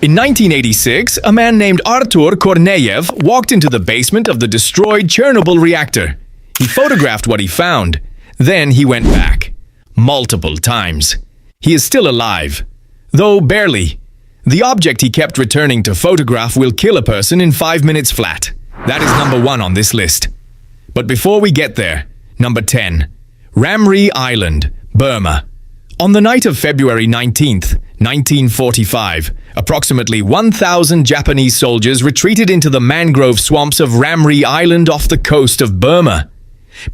In 1986, a man named Artur Korneyev walked into the basement of the destroyed Chernobyl reactor. He photographed what he found. Then he went back. Multiple times. He is still alive. Though barely. The object he kept returning to photograph will kill a person in 5 minutes flat. That is number 1 on this list. But before we get there, number 10. Ramree Island, Burma. On the night of February 19th, 1945, approximately 1,000 Japanese soldiers retreated into the mangrove swamps of Ramree Island off the coast of Burma.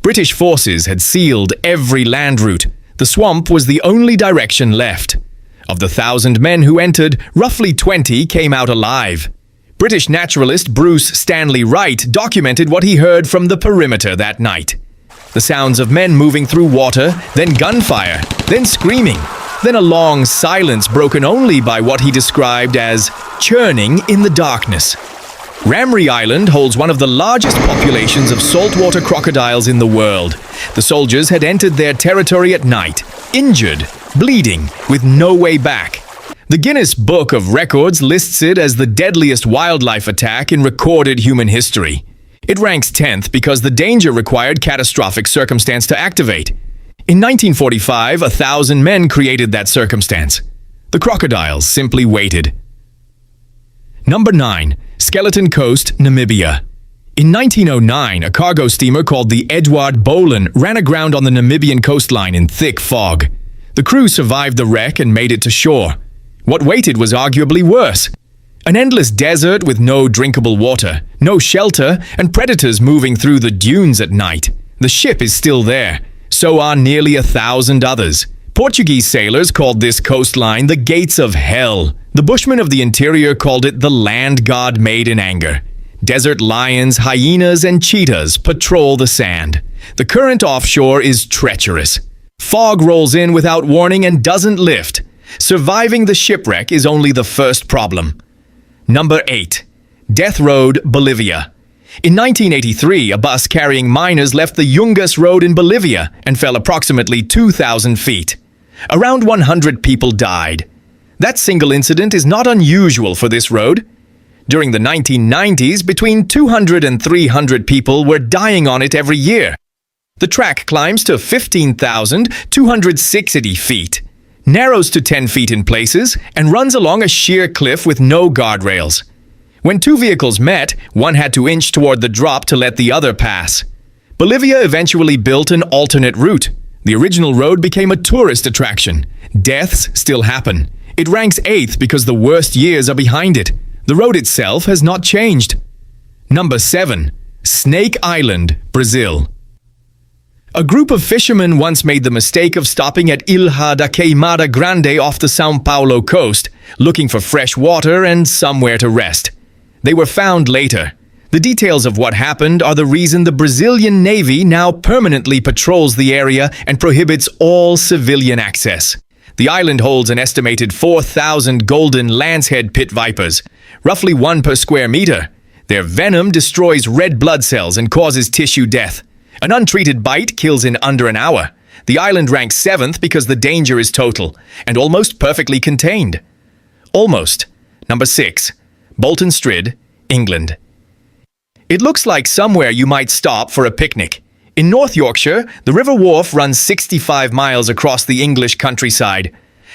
British forces had sealed every land route. The swamp was the only direction left. Of the 1,000 men who entered, roughly 20 came out alive. British naturalist Bruce Stanley Wright documented what he heard from the perimeter that night. The sounds of men moving through water, then gunfire, then screaming, then a long silence broken only by what he described as churning in the darkness. Ramree Island holds one of the largest populations of saltwater crocodiles in the world. The soldiers had entered their territory at night, injured, bleeding, with no way back. The Guinness Book of Records lists it as the deadliest wildlife attack in recorded human history. It ranks 10th because the danger required catastrophic circumstance to activate. In 1945, 1,000 men created that circumstance. The crocodiles simply waited. Number 9. Skeleton Coast, Namibia. In 1909, a cargo steamer called the Edward Bolen ran aground on the Namibian coastline in thick fog. The crew survived the wreck and made it to shore. What waited was arguably worse. An endless desert with no drinkable water, no shelter, and predators moving through the dunes at night. The ship is still there. So are nearly 1,000 others. Portuguese sailors called this coastline the Gates of Hell. The bushmen of the interior called it the land God made in anger. Desert lions, hyenas, and cheetahs patrol the sand. The current offshore is treacherous. Fog rolls in without warning and doesn't lift. Surviving the shipwreck is only the first problem. Number 8. Death Road, Bolivia. In 1983, a bus carrying miners left the Yungas Road in Bolivia and fell approximately 2,000 feet. Around 100 people died. That single incident is not unusual for this road. During the 1990s, between 200 and 300 people were dying on it every year. The track climbs to 15,260 feet, narrows to 10 feet in places, and runs along a sheer cliff with no guardrails. When two vehicles met, one had to inch toward the drop to let the other pass. Bolivia eventually built an alternate route. The original road became a tourist attraction. Deaths still happen. It ranks 8th because the worst years are behind it. The road itself has not changed. Number 7. Snake Island, Brazil. A group of fishermen once made the mistake of stopping at Ilha da Queimada Grande off the São Paulo coast, looking for fresh water and somewhere to rest. They were found later. The details of what happened are the reason the Brazilian Navy now permanently patrols the area and prohibits all civilian access. The island holds an estimated 4,000 golden lancehead pit vipers, roughly 1 per square meter. Their venom destroys red blood cells and causes tissue death. An untreated bite kills in under an hour. The island ranks 7th because the danger is total and almost perfectly contained. Almost. Number 6. Bolton Strid, England. It looks like somewhere you might stop for a picnic. In North Yorkshire, the River Wharfe runs 65 miles across the English countryside.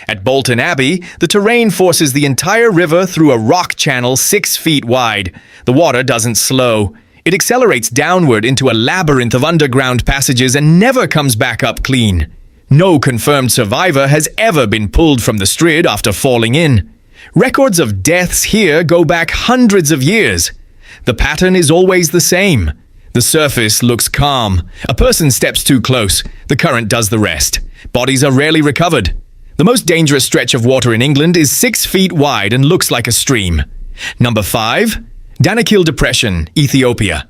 At Bolton Abbey, the terrain forces the entire river through a rock channel 6 feet wide. The water doesn't slow. It accelerates downward into a labyrinth of underground passages and never comes back up clean. No confirmed survivor has ever been pulled from the Strid after falling in. Records of deaths here go back hundreds of years. The pattern is always the same. The surface looks calm. A person steps too close. The current does the rest. Bodies are rarely recovered. The most dangerous stretch of water in England is 6 feet wide and looks like a stream. Number 5. Danakil Depression, Ethiopia.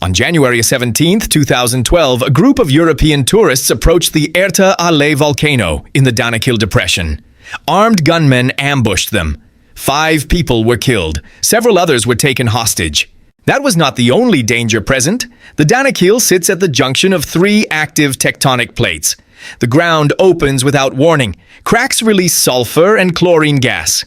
On January 17, 2012, a group of European tourists approached the Erta Ale volcano in the Danakil Depression. Armed gunmen ambushed them. 5 people were killed. Several others were taken hostage. That was not the only danger present. The Danakil sits at the junction of 3 active tectonic plates. The ground opens without warning. Cracks release sulfur and chlorine gas.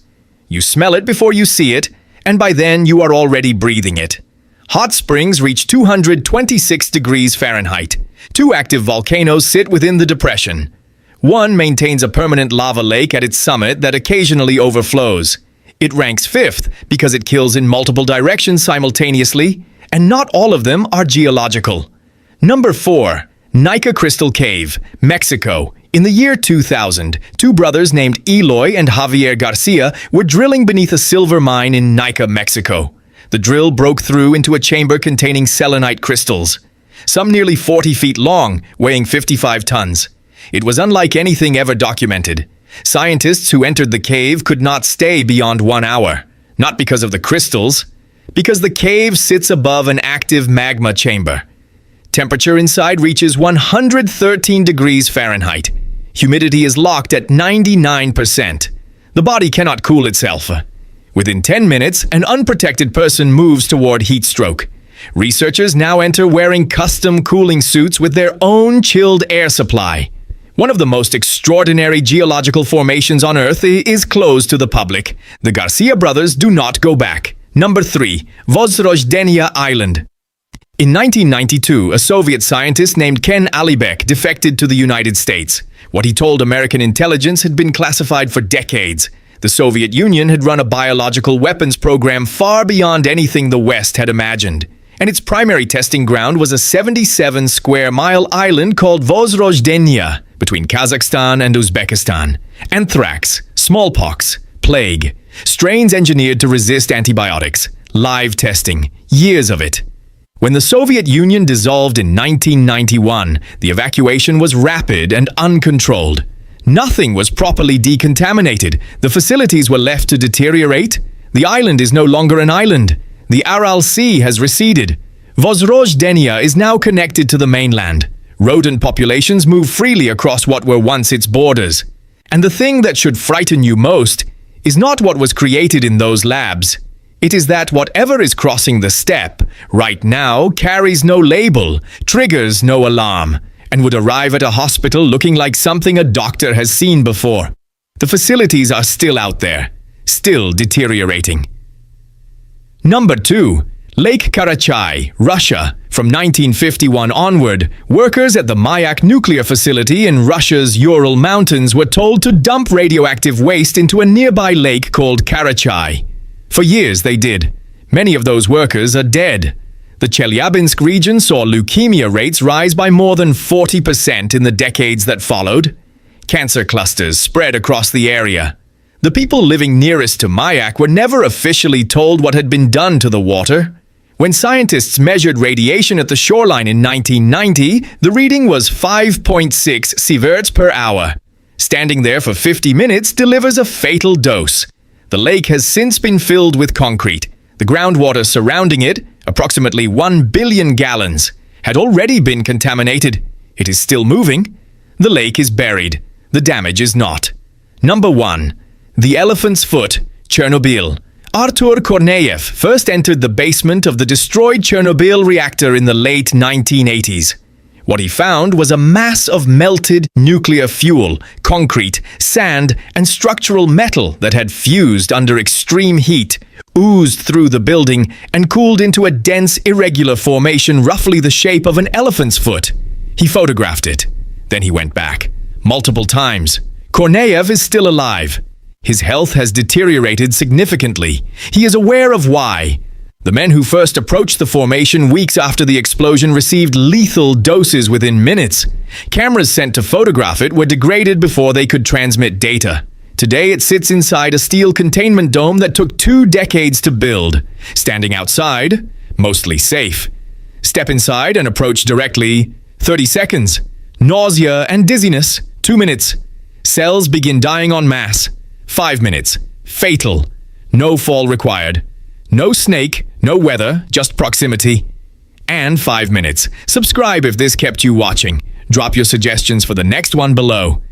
You smell it before you see it, and by then you are already breathing it. Hot springs reach 226 degrees Fahrenheit. 2 active volcanoes sit within the depression. One maintains a permanent lava lake at its summit that occasionally overflows. It ranks 5th because it kills in multiple directions simultaneously, and not all of them are geological. Number 4. Nika Crystal Cave, Mexico. In the year 2000, 2 brothers named Eloy and Javier Garcia were drilling beneath a silver mine in Nika, Mexico. The drill broke through into a chamber containing selenite crystals, some nearly 40 feet long, weighing 55 tons. It was unlike anything ever documented. Scientists who entered the cave could not stay beyond 1 hour, not because of the crystals, because the cave sits above an active magma chamber. Temperature inside reaches 113 degrees Fahrenheit. Humidity is locked at 99%. The body cannot cool itself. Within 10 minutes, an unprotected person moves toward heat stroke. Researchers now enter wearing custom cooling suits with their own chilled air supply. One of the most extraordinary geological formations on Earth is closed to the public. The Garcia brothers do not go back. Number 3. Vozrojdeniya Island. In 1992, a Soviet scientist named Ken Alibek defected to the United States. What he told American intelligence had been classified for decades. The Soviet Union had run a biological weapons program far beyond anything the West had imagined. And its primary testing ground was a 77-square-mile island called Vozrojdeniya between Kazakhstan and Uzbekistan. Anthrax, smallpox, plague, strains engineered to resist antibiotics, live testing, years of it. When the Soviet Union dissolved in 1991, the evacuation was rapid and uncontrolled. Nothing was properly decontaminated. The facilities were left to deteriorate. The island is no longer an island. The Aral Sea has receded. Vozrojdeniya is now connected to the mainland. Rodent populations move freely across what were once its borders. And the thing that should frighten you most is not what was created in those labs. It is that whatever is crossing the steppe right now carries no label, triggers no alarm, and would arrive at a hospital looking like something a doctor has seen before. The facilities are still out there, still deteriorating. Number 2. Lake Karachay, Russia. From 1951 onward, workers at the Mayak nuclear facility in Russia's Ural Mountains were told to dump radioactive waste into a nearby lake called Karachay. For years they did. Many of those workers are dead. The Chelyabinsk region saw leukemia rates rise by more than 40% in the decades that followed. Cancer clusters spread across the area. The people living nearest to Mayak were never officially told what had been done to the water. When scientists measured radiation at the shoreline in 1990, the reading was 5.6 sieverts per hour. Standing there for 50 minutes delivers a fatal dose. The lake has since been filled with concrete. The groundwater surrounding it, approximately 1 billion gallons, had already been contaminated. It is still moving. The lake is buried. The damage is not. Number 1. The Elephant's Foot, Chernobyl. Artur Korneyev first entered the basement of the destroyed Chernobyl reactor in the late 1980s. What he found was a mass of melted nuclear fuel, concrete, sand, and structural metal that had fused under extreme heat, oozed through the building, and cooled into a dense, irregular formation roughly the shape of an elephant's foot. He photographed it. Then he went back. Multiple times. Korneyev is still alive. His health has deteriorated significantly. He is aware of why. The men who first approached the formation weeks after the explosion received lethal doses within minutes. Cameras sent to photograph it were degraded before they could transmit data. Today it sits inside a steel containment dome that took 2 decades to build. Standing outside, mostly safe. Step inside and approach directly, 30 seconds. Nausea and dizziness, 2 minutes. Cells begin dying en masse, 5 minutes. Fatal. No fall required. No snake, no weather, just proximity. And 5 minutes. Subscribe if this kept you watching. Drop your suggestions for the next one below.